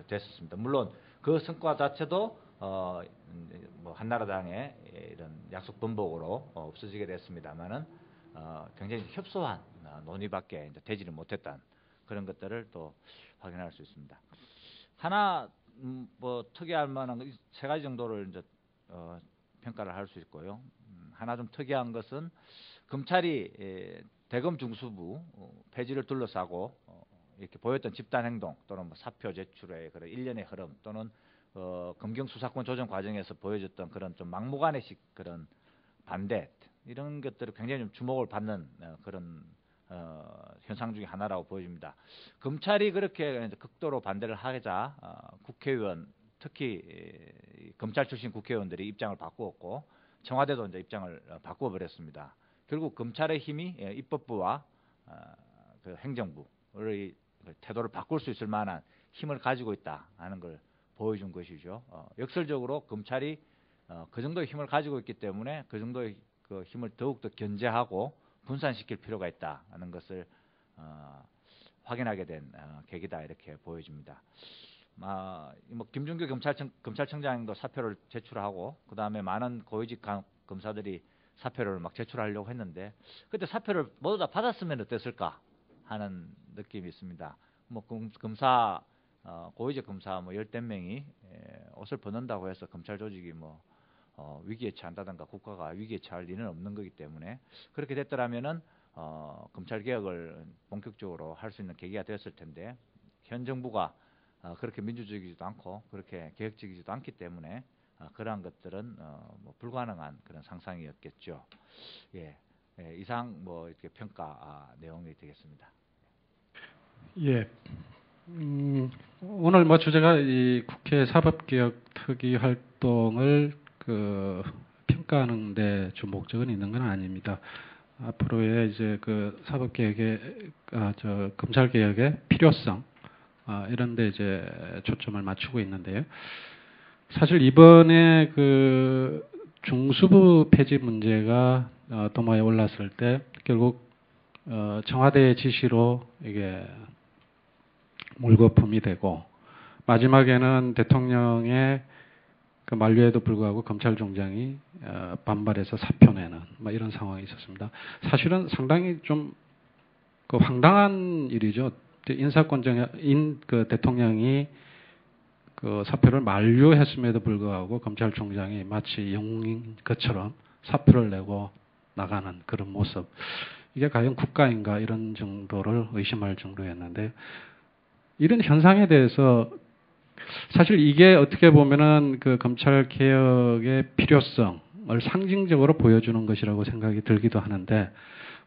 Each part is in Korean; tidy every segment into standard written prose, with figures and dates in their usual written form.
됐었습니다. 물론 그 성과 자체도 뭐 한나라당의 이런 약속 번복으로 없어지게 됐습니다만은 굉장히 협소한 논의밖에 이제 되지를 못했다는 그런 것들을 또 확인할 수 있습니다. 하나 뭐 특이할 만한 세 가지 정도를 이제 평가를 할 수 있고요. 하나 좀 특이한 것은 검찰이 대검 중수부 폐지를 둘러싸고 이렇게 보였던 집단 행동 또는 뭐 사표 제출의 그런 일련의 흐름 또는 검경 수사권 조정 과정에서 보여줬던 그런 좀 막무가내식 그런 반대 이런 것들을 굉장히 좀 주목을 받는 그런 현상 중에 하나라고 보여집니다. 검찰이 그렇게 극도로 반대를 하자 국회의원 특히 검찰 출신 국회의원들이 입장을 바꾸었고 청와대도 이제 입장을 바꾸어 버렸습니다. 결국 검찰의 힘이 입법부와 그 행정부의 태도를 바꿀 수 있을 만한 힘을 가지고 있다 하는 걸 보여준 것이죠. 역설적으로 검찰이 그 정도의 힘을 가지고 있기 때문에 그 정도의 그 힘을 더욱더 견제하고 분산시킬 필요가 있다 하는 것을 확인하게 된 계기다 이렇게 보여집니다. 뭐 김준규 검찰청장도 사표를 제출하고 그 다음에 많은 고위직 검사들이 사표를 막 제출하려고 했는데 그때 사표를 모두 다 받았으면 어땠을까 하는 느낌이 있습니다. 뭐 검사 고위직 검사 뭐 10대 명이 옷을 벗는다고 해서 검찰 조직이 뭐 위기에 처한다든가 국가가 위기에 처할 리는 없는 거기 때문에 그렇게 됐더라면은 검찰 개혁을 본격적으로 할 수 있는 계기가 되었을 텐데 현 정부가 그렇게 민주적이지도 않고 그렇게 개혁적이지도 않기 때문에 그러한 것들은 뭐 불가능한 그런 상상이었겠죠. 예, 이상 뭐 이렇게 평가 내용이 되겠습니다. 예. 오늘 뭐 주제가 이 국회 사법개혁 특위 활동을 평가하는데 주 목적은 있는 건 아닙니다. 앞으로의 이제 그 사법개혁의 검찰개혁의 필요성 이런데 이제 초점을 맞추고 있는데요. 사실 이번에 그 중수부 폐지 문제가 도마에 올랐을 때 결국 청와대의 지시로 이게 물거품이 되고 마지막에는 대통령의 그 만류에도 불구하고 검찰총장이 반발해서 사표 내는 뭐 이런 상황이 있었습니다. 사실은 상당히 좀 그 황당한 일이죠. 그 대통령이 그 사표를 만류했음에도 불구하고 검찰총장이 마치 영웅인 것처럼 사표를 내고 나가는 그런 모습. 이게 과연 국가인가 이런 정도를 의심할 정도였는데 이런 현상에 대해서 사실 이게 어떻게 보면은 그 검찰 개혁의 필요성을 상징적으로 보여주는 것이라고 생각이 들기도 하는데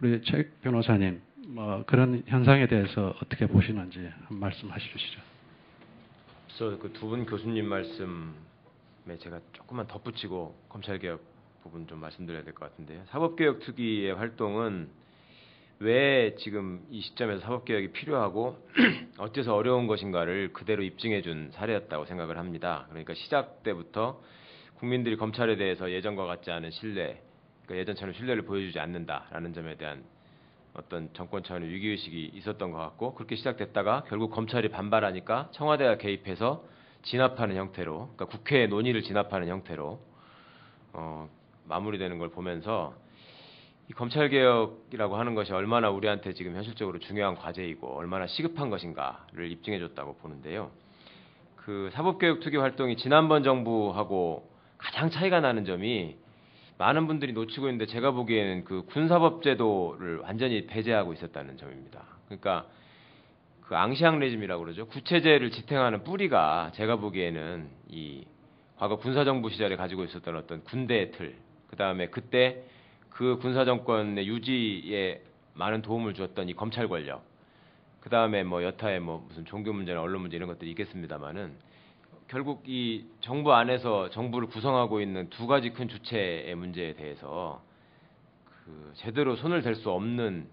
우리 최 변호사님 뭐 그런 현상에 대해서 어떻게 보시는지 한 말씀하시 주시죠. 그래서 그 두 분 교수님 말씀에 제가 조금만 덧붙이고 검찰 개혁 부분 좀 말씀드려야 될 것 같은데요. 사법개혁 특위의 활동은 왜 지금 이 시점에서 사법개혁이 필요하고 어째서 어려운 것인가를 그대로 입증해준 사례였다고 생각을 합니다. 그러니까 시작 때부터 국민들이 검찰에 대해서 예전과 같지 않은 신뢰, 그러니까 예전처럼 신뢰를 보여주지 않는다라는 점에 대한 어떤 정권 차원의 위기의식이 있었던 것 같고 그렇게 시작됐다가 결국 검찰이 반발하니까 청와대가 개입해서 진압하는 형태로, 그러니까 국회의 논의를 진압하는 형태로 마무리되는 걸 보면서 이 검찰개혁이라고 하는 것이 얼마나 우리한테 지금 현실적으로 중요한 과제이고 얼마나 시급한 것인가를 입증해줬다고 보는데요. 그 사법개혁 특위 활동이 지난번 정부하고 가장 차이가 나는 점이 많은 분들이 놓치고 있는데 제가 보기에는 그 군사법제도를 완전히 배제하고 있었다는 점입니다. 그러니까 그 앙시앙 레짐이라고 그러죠. 구체제를 지탱하는 뿌리가 제가 보기에는 이 과거 군사정부 시절에 가지고 있었던 어떤 군대의 틀, 그 다음에 그때 그 군사정권의 유지에 많은 도움을 주었던 이 검찰 권력, 그 다음에 뭐 여타의 뭐 무슨 종교 문제나 언론 문제 이런 것들이 있겠습니다만은 결국 이 정부 안에서 정부를 구성하고 있는 두 가지 큰 주체의 문제에 대해서 그 제대로 손을 댈 수 없는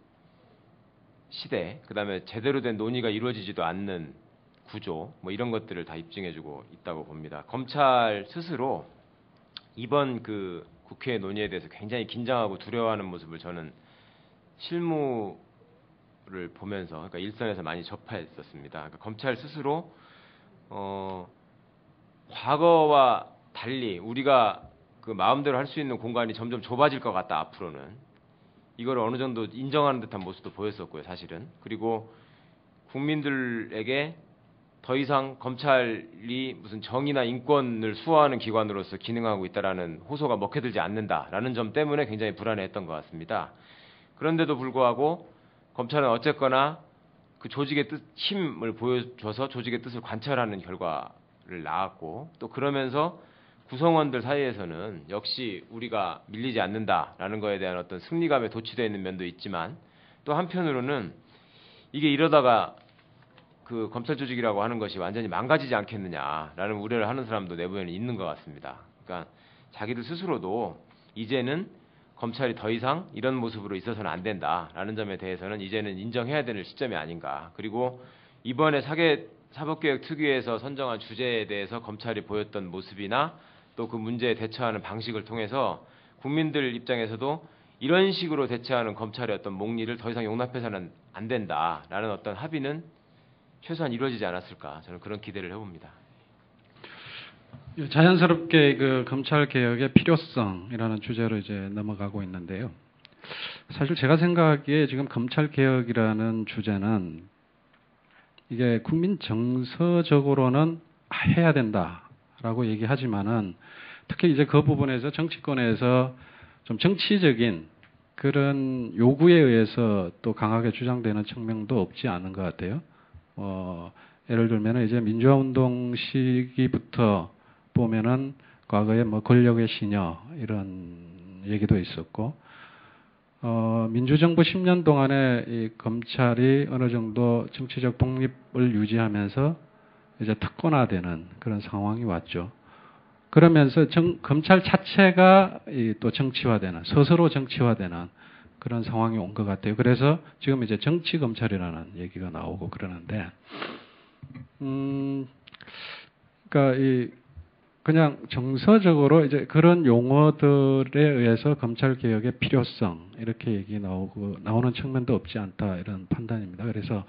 시대, 그 다음에 제대로 된 논의가 이루어지지도 않는 구조, 뭐 이런 것들을 다 입증해주고 있다고 봅니다. 검찰 스스로 이번 그 국회 논의에 대해서 굉장히 긴장하고 두려워하는 모습을 저는 실무를 보면서, 그러니까 일선에서 많이 접했었습니다. 그러니까 검찰 스스로 과거와 달리 우리가 그 마음대로 할 수 있는 공간이 점점 좁아질 것 같다 앞으로는. 이걸 어느 정도 인정하는 듯한 모습도 보였었고요, 사실은. 그리고 국민들에게 더 이상 검찰이 무슨 정의나 인권을 수호하는 기관으로서 기능하고 있다라는 호소가 먹혀들지 않는다라는 점 때문에 굉장히 불안해했던 것 같습니다. 그런데도 불구하고 검찰은 어쨌거나 그 조직의 힘을 보여줘서 조직의 뜻을 관철하는 결과를 낳았고, 또 그러면서 구성원들 사이에서는 역시 우리가 밀리지 않는다라는 거에 대한 어떤 승리감에 도취되어 있는 면도 있지만, 또 한편으로는 이게 이러다가 그 검찰 조직이라고 하는 것이 완전히 망가지지 않겠느냐라는 우려를 하는 사람도 내부에는 있는 것 같습니다. 그러니까 자기들 스스로도 이제는 검찰이 더 이상 이런 모습으로 있어서는 안 된다라는 점에 대해서는 이제는 인정해야 되는 시점이 아닌가. 그리고 이번에 사법개혁 특위에서 선정한 주제에 대해서 검찰이 보였던 모습이나 또 그 문제에 대처하는 방식을 통해서 국민들 입장에서도 이런 식으로 대처하는 검찰의 어떤 목리를 더 이상 용납해서는 안 된다라는 어떤 합의는 최소한 이루어지지 않았을까, 저는 그런 기대를 해봅니다. 자연스럽게 그 검찰 개혁의 필요성이라는 주제로 이제 넘어가고 있는데요. 사실 제가 생각하기에 지금 검찰 개혁이라는 주제는 이게 국민 정서적으로는 해야 된다라고 얘기하지만은 특히 이제 그 부분에서 정치권에서 좀 정치적인 그런 요구에 의해서 또 강하게 주장되는 측면도 없지 않은 것 같아요. 예를 들면 이제 민주화 운동 시기부터 보면은 과거에 뭐 권력의 시녀 이런 얘기도 있었고, 민주정부 10년 동안에 이 검찰이 어느 정도 정치적 독립을 유지하면서 이제 특권화되는 그런 상황이 왔죠. 그러면서 검찰 자체가 또 정치화되는, 스스로 정치화되는 그런 상황이 온 것 같아요. 그래서 지금 이제 정치 검찰이라는 얘기가 나오고 그러는데, 그러니까 그냥 정서적으로 이제 그런 용어들에 의해서 검찰 개혁의 필요성 이렇게 얘기 나오는 측면도 없지 않다 이런 판단입니다. 그래서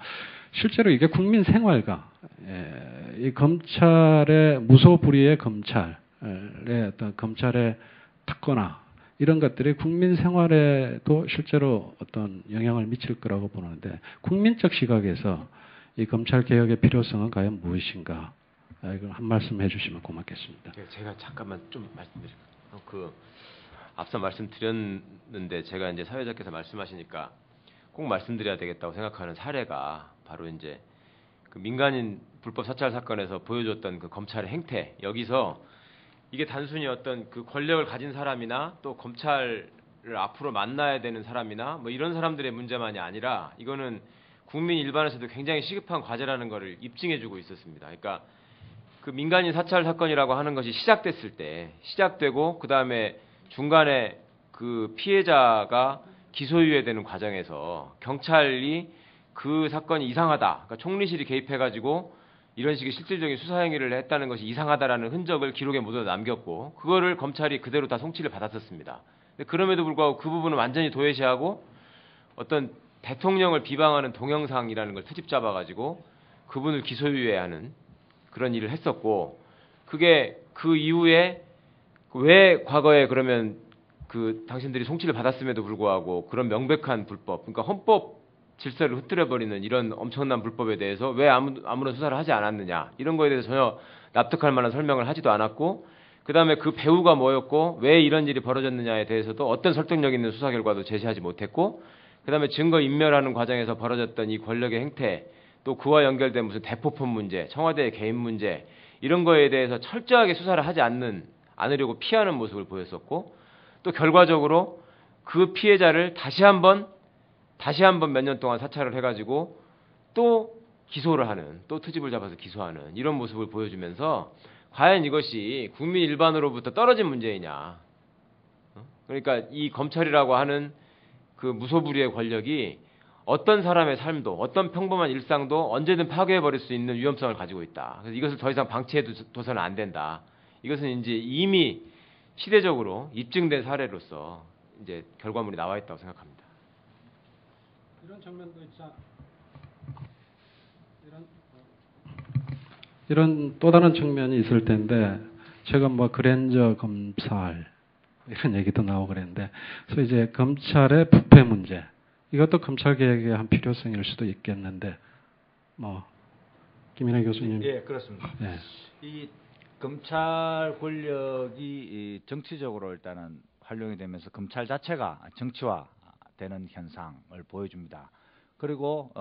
실제로 이게 국민 생활과 이 검찰의 무소불위의 검찰의 어떤 검찰의 특권화 이런 것들이 국민 생활에도 실제로 어떤 영향을 미칠 거라고 보는데, 국민적 시각에서 이 검찰 개혁의 필요성은 과연 무엇인가? 이걸 한 말씀 해주시면 고맙겠습니다. 제가 잠깐만 좀 말씀드릴게요. 앞서 말씀드렸는데 제가 이제 사회자께서 말씀하시니까 꼭 말씀드려야 되겠다고 생각하는 사례가 바로 이제 그 민간인 불법 사찰 사건에서 보여줬던 그 검찰의 행태. 여기서 이게 단순히 어떤 그 권력을 가진 사람이나 또 검찰을 앞으로 만나야 되는 사람이나 뭐 이런 사람들의 문제만이 아니라 이거는 국민 일반에서도 굉장히 시급한 과제라는 것을 입증해주고 있었습니다. 그러니까 그 민간인 사찰 사건이라고 하는 것이 시작되고 그 다음에 중간에 그 피해자가 기소유예되는 과정에서 경찰이 그 사건이 이상하다, 그러니까 총리실이 개입해가지고 이런 식의 실질적인 수사 행위를 했다는 것이 이상하다라는 흔적을 기록에 모두 남겼고, 그거를 검찰이 그대로 다 송치를 받았었습니다. 근데 그럼에도 불구하고 그 부분은 완전히 도외시하고 어떤 대통령을 비방하는 동영상이라는 걸 트집 잡아가지고 그분을 기소유예하는 그런 일을 했었고, 그게 그 이후에 왜 과거에 그러면 그 당신들이 송치를 받았음에도 불구하고 그런 명백한 불법, 그러니까 헌법 질서를 흐트려버리는 이런 엄청난 불법에 대해서 왜 아무런 수사를 하지 않았느냐, 이런 거에 대해서 전혀 납득할 만한 설명을 하지도 않았고, 그 다음에 그 배후가 뭐였고 왜 이런 일이 벌어졌느냐에 대해서도 어떤 설득력 있는 수사 결과도 제시하지 못했고, 그 다음에 증거 인멸하는 과정에서 벌어졌던 이 권력의 행태, 또 그와 연결된 무슨 대포폰 문제, 청와대의 개인 문제, 이런 거에 대해서 철저하게 수사를 하지 않으려고 피하는 모습을 보였었고, 또 결과적으로 그 피해자를 다시 한번 몇 년 동안 사찰을 해가지고 또 기소를 하는, 또 트집을 잡아서 기소하는 이런 모습을 보여주면서 과연 이것이 국민 일반으로부터 떨어진 문제이냐. 그러니까 이 검찰이라고 하는 그 무소불위의 권력이 어떤 사람의 삶도, 어떤 평범한 일상도 언제든 파괴해버릴 수 있는 위험성을 가지고 있다. 그래서 이것을 더 이상 방치해둬서는 안 된다. 이것은 이제 이미 시대적으로 입증된 사례로서 이제 결과물이 나와 있다고 생각합니다. 이런 장면도 있자. 이런 또 다른 측면이 있을 텐데 최근 뭐 그랜저 검찰 이런 얘기도 나오고 그랬는데 그래서 이제 검찰의 부패 문제 이것도 검찰 개혁의 한 필요성일 수도 있겠는데 뭐 김인하 교수님. 예, 그렇습니다. 예. 이 검찰 권력이 이 정치적으로 일단은 활용이 되면서 검찰 자체가 정치화되는 현상을 보여줍니다. 그리고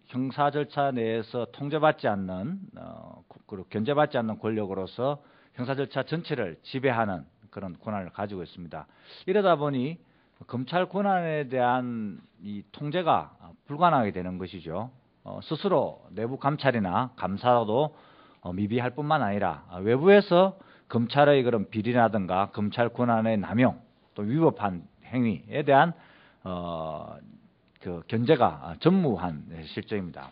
형사 절차 내에서 통제받지 않는 그리고 견제받지 않는 권력으로서 형사 절차 전체를 지배하는 그런 권한을 가지고 있습니다. 이러다 보니 검찰 권한에 대한 이 통제가 불가능하게 되는 것이죠. 스스로 내부 감찰이나 감사도 미비할 뿐만 아니라 외부에서 검찰의 그런 비리라든가 검찰 권한의 남용 또 위법한 행위에 대한 그 견제가 전무한 실정입니다.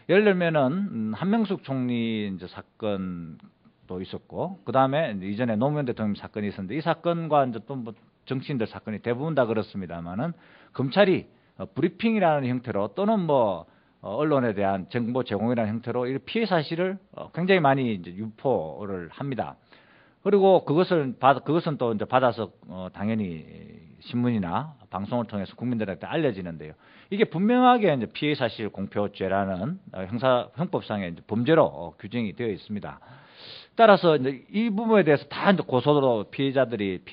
예를 들면은 한명숙 총리 이제 사건도 있었고 그 다음에 이전에 노무현 대통령 사건이 있었는데 이 사건과 이제 또 뭐 정치인들 사건이 대부분 다 그렇습니다만은 검찰이 브리핑이라는 형태로 또는 뭐 언론에 대한 정보 제공이라는 형태로 이 피해 사실을 굉장히 많이 이제 유포를 합니다. 그리고 그것은 또 이제 받아서 당연히 신문이나 방송을 통해서 국민들한테 알려지는데요. 이게 분명하게 이제 피해 사실 공표죄라는 형법상의 이제 범죄로 규정이 되어 있습니다. 따라서 이제 이 부분에 대해서 다 이제 고소도 피해자들이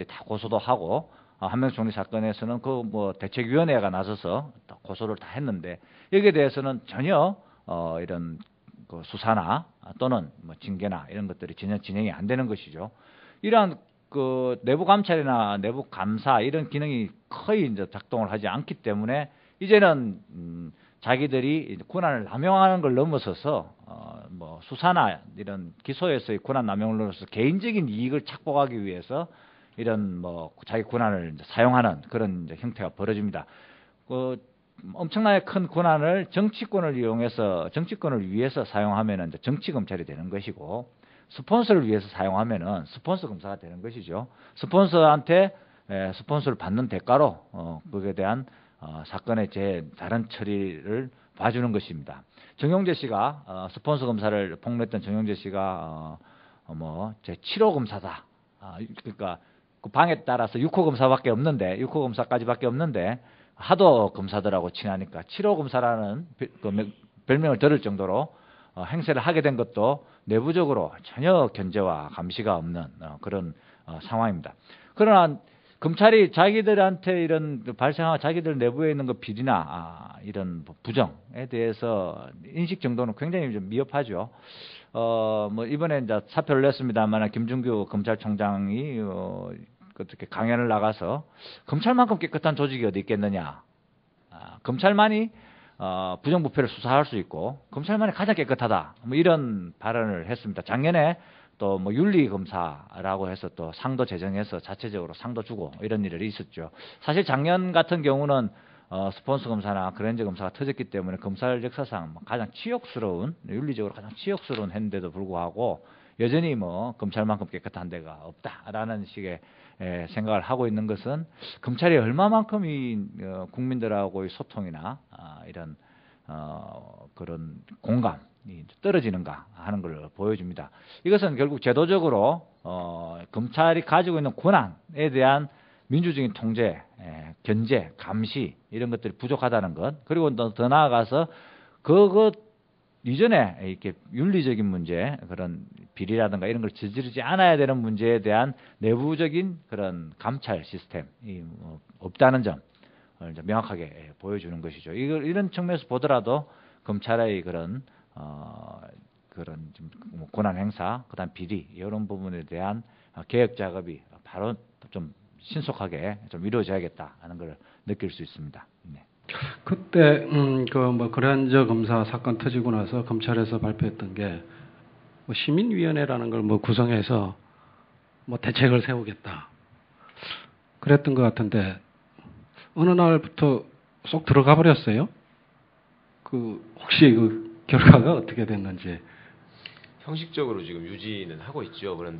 다 고소도 하고 한명숙 총리 사건에서는 그 뭐 대책위원회가 나서서 고소를 다 했는데 여기에 대해서는 전혀 이런 그 수사나 또는 뭐 징계나 이런 것들이 전혀 진행이 안 되는 것이죠. 이러한 그 내부 감찰이나 내부 감사 이런 기능이 거의 이제 작동을 하지 않기 때문에 이제는 자기들이 권한을 남용하는 걸 넘어서서 뭐 수사나 이런 기소에서의 권한 남용을 넘어서 개인적인 이익을 착복하기 위해서 이런 뭐 자기 권한을 이제 사용하는 그런 이제 형태가 벌어집니다. 엄청나게 큰 권한을 정치권을 위해서 사용하면은 이제 정치 검찰이 되는 것이고 스폰서를 위해서 사용하면은 스폰서 검사가 되는 것이죠. 스폰서한테 스폰서를 받는 대가로 그에 대한 사건의 다른 처리를 봐주는 것입니다. 정용재 씨가 스폰서 검사를 폭로했던 정용재 씨가 뭐 제 7호 검사다. 그러니까 그 방에 따라서 6호 검사밖에 없는데 6호 검사까지밖에 없는데 하도 검사들하고 친하니까 7호 검사라는 별명을 들을 정도로 행세를 하게 된 것도 내부적으로 전혀 견제와 감시가 없는 그런 상황입니다. 그러나 검찰이 자기들한테 이런 발생하고 자기들 내부에 있는 그 비리나 이런 부정에 대해서 인식 정도는 굉장히 좀 미흡하죠. 뭐 이번에 이제 사표를 냈습니다만 김준규 검찰총장이 어떻게 강연을 나가서 검찰만큼 깨끗한 조직이 어디 있겠느냐. 검찰만이 부정부패를 수사할 수 있고 검찰만이 가장 깨끗하다. 뭐 이런 발언을 했습니다. 작년에 또 뭐 윤리검사라고 해서 또 상도 제정해서 자체적으로 상도 주고 이런 일이 있었죠. 사실 작년 같은 경우는 스폰서 검사나 그랜저 검사가 터졌기 때문에 검찰 역사상 가장 치욕스러운 윤리적으로 가장 치욕스러운 했는데도 불구하고 여전히 뭐 검찰만큼 깨끗한 데가 없다라는 식의 생각을 하고 있는 것은 검찰이 얼마만큼 이 국민들하고의 소통이나 이런 그런 공감이 떨어지는가 하는 걸 보여줍니다. 이것은 결국 제도적으로 검찰이 가지고 있는 권한에 대한 민주적인 통제, 견제, 감시 이런 것들이 부족하다는 것. 그리고 더 나아가서 그것 이전에 이렇게 윤리적인 문제, 그런 비리라든가 이런 걸 저지르지 않아야 되는 문제에 대한 내부적인 그런 감찰 시스템이 없다는 점을 이제 명확하게 보여주는 것이죠. 이런 측면에서 보더라도 검찰의 그런 좀 권한 행사, 그다음 비리 이런 부분에 대한 개혁 작업이 바로 좀 신속하게 좀 이루어져야겠다 하는 걸 느낄 수 있습니다. 네. 그때 그 뭐 그랜저 검사 사건 터지고 나서 검찰에서 발표했던 게 뭐 시민위원회라는 걸 뭐 구성해서 뭐 대책을 세우겠다 그랬던 것 같은데 어느 날부터 쏙 들어가 버렸어요. 그 혹시 그 결과가 어떻게 됐는지. 형식적으로 지금 유지는 하고 있죠. 그런데